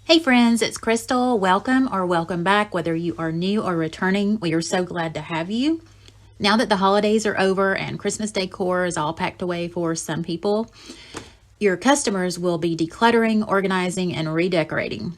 Hey friends, it's Crystal. Welcome or welcome back, whether you are new or returning. We are so glad to have you. Now that the holidays are over and Christmas decor is all packed away for some people, your customers will be decluttering, organizing, and redecorating.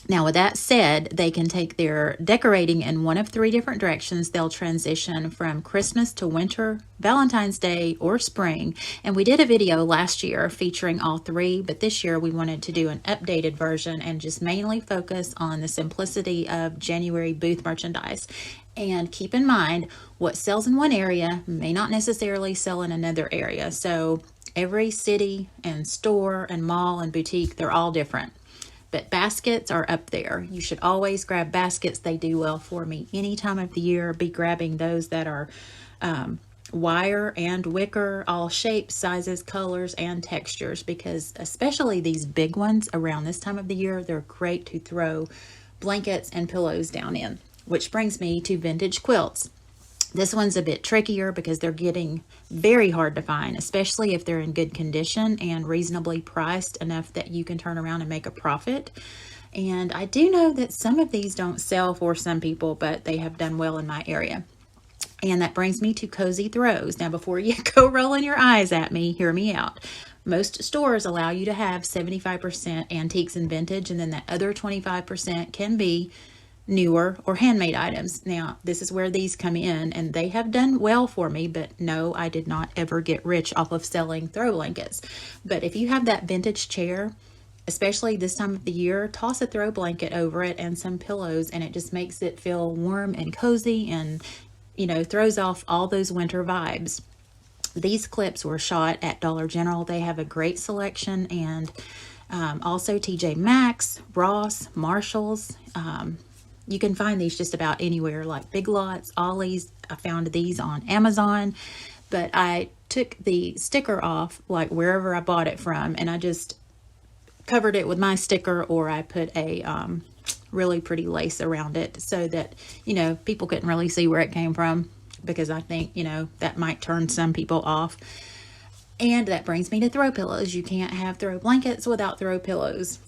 Now, with that said, they can take their decorating in one of three different directions. They'll transition from Christmas to winter, Valentine's Day, or spring. And we did a video last year featuring all three, but this year we wanted to do an updated version and just mainly focus on the simplicity of January booth merchandise. And keep in mind, what sells in one area may not necessarily sell in another area. So every city and store and mall and boutique, they're all different. But baskets are up there. You should always grab baskets. They do well for me any time of the year. Be grabbing those that are wire and wicker, all shapes, sizes, colors, and textures, because especially these big ones around this time of the year, they're great to throw blankets and pillows down in. Which brings me to vintage quilts. This one's a bit trickier because they're getting very hard to find, especially if they're in good condition and reasonably priced enough that you can turn around and make a profit. And I do know that some of these don't sell for some people, but they have done well in my area. And that brings me to Cozy Throws. Now, before you go rolling your eyes at me, hear me out. Most stores allow you to have 75% antiques and vintage, and then that other 25% can be newer or handmade items. Now, this is where these come in, and they have done well for me, but no, I did not ever get rich off of selling throw blankets. But if you have that vintage chair, especially this time of the year, toss a throw blanket over it and some pillows, and it just makes it feel warm and cozy and, throws off all those winter vibes. These clips were shot at Dollar General. They have a great selection, and also TJ Maxx, Ross, Marshalls. You can find these just about anywhere, like Big Lots, Ollie's. I found these on Amazon, but I took the sticker off, like wherever I bought it from, and I just covered it with my sticker, or I put a really pretty lace around it so that, people couldn't really see where it came from, because I think, that might turn some people off. And that brings me to throw pillows. You can't have throw blankets without throw pillows.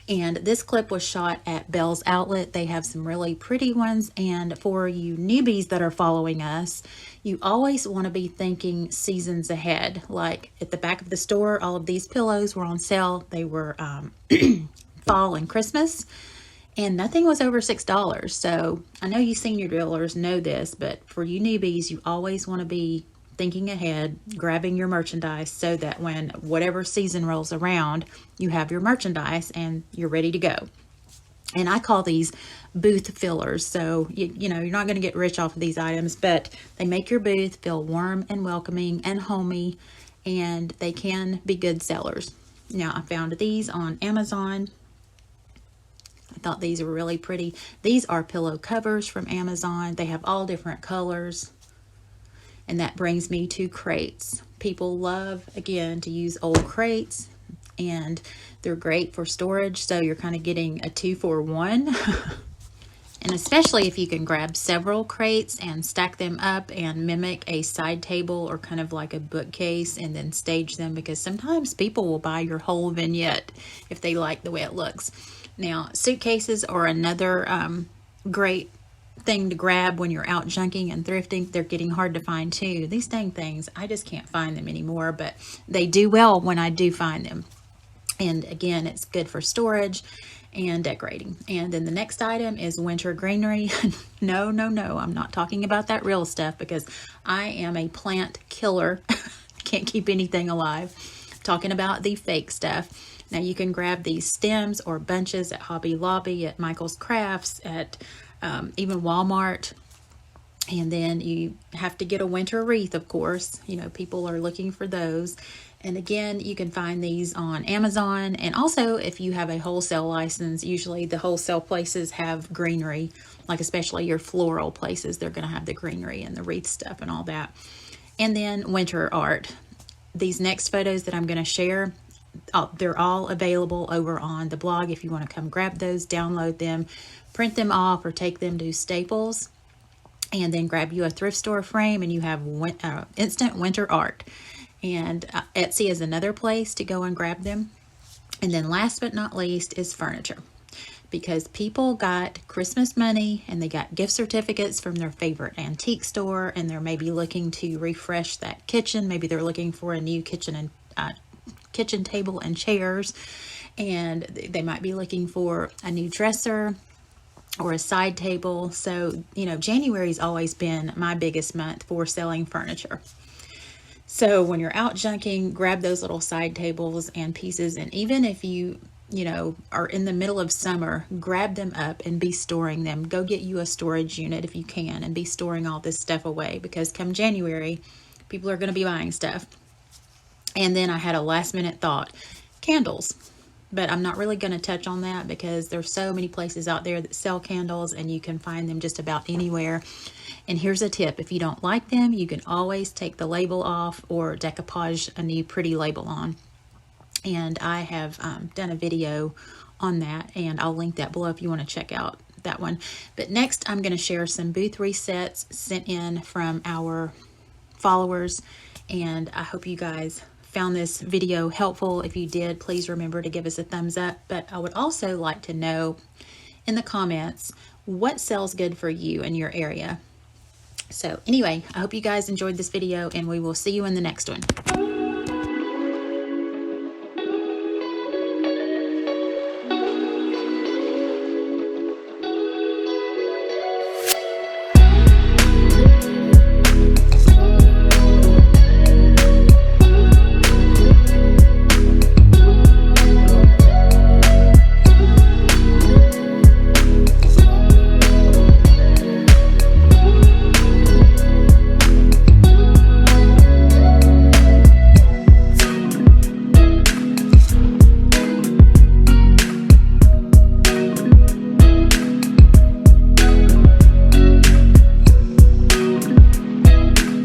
And this clip was shot at Bell's Outlet. They have some really pretty ones. And for you newbies that are following us, you always want to be thinking seasons ahead. Like at the back of the store, all of these pillows were on sale. They were fall and Christmas, and nothing was over $6. So I know you senior dealers know this, but for you newbies, you always want to be thinking ahead, grabbing your merchandise so that when whatever season rolls around, you have your merchandise and you're ready to go. And I call these booth fillers. So, you're not going to get rich off of these items, but they make your booth feel warm and welcoming and homey, and they can be good sellers. Now, I found these on Amazon. I thought these were really pretty. These are pillow covers from Amazon. They have all different colors. And that brings me to crates. People love, again, to use old crates, and they're great for storage. So you're kind of getting a 2-for-1. And especially if you can grab several crates and stack them up and mimic a side table or kind of like a bookcase, and then stage them, because sometimes people will buy your whole vignette if they like the way it looks. Now, suitcases are another great thing to grab when you're out junking and thrifting. They're getting hard to find too. These dang things, I just can't find them anymore, but they do well when I do find them. And again, it's good for storage and decorating. And then the next item is winter greenery. No, I'm not talking about that real stuff, because I am a plant killer. Can't keep anything alive. I'm talking about the fake stuff. Now you can grab these stems or bunches at Hobby Lobby, at Michael's Crafts, at even Walmart. And then you have to get a winter wreath, of course. People are looking for those. And again, you can find these on Amazon. And also, if you have a wholesale license, usually the wholesale places have greenery, like especially your floral places, they're going to have the greenery and the wreath stuff and all that. And then winter art. These next photos that I'm going to share, they're all available over on the blog. If you want to come grab those, download them, print them off, or take them to Staples, and then grab you a thrift store frame, and you have instant winter art. And Etsy is another place to go and grab them. And then last but not least is furniture, because people got Christmas money and they got gift certificates from their favorite antique store, and they're maybe looking to refresh that kitchen. Maybe they're looking for a new kitchen and kitchen table and chairs, and they might be looking for a new dresser or a side table. So, January's always been my biggest month for selling furniture. So when you're out junking, grab those little side tables and pieces. And even if you are in the middle of summer, grab them up and be storing them. Go get you a storage unit if you can and be storing all this stuff away, because come January, people are going to be buying stuff. And then I had a last minute thought, candles. But I'm not really going to touch on that because there's so many places out there that sell candles and you can find them just about anywhere. And here's a tip. If you don't like them, you can always take the label off or decoupage a new pretty label on. And I have done a video on that, and I'll link that below if you want to check out that one. But next, I'm going to share some booth resets sent in from our followers, and I hope you guys found this video helpful. If you did, please remember to give us a thumbs up. But I would also like to know in the comments what sells good for you in your area. So anyway, I hope you guys enjoyed this video, and we will see you in the next one.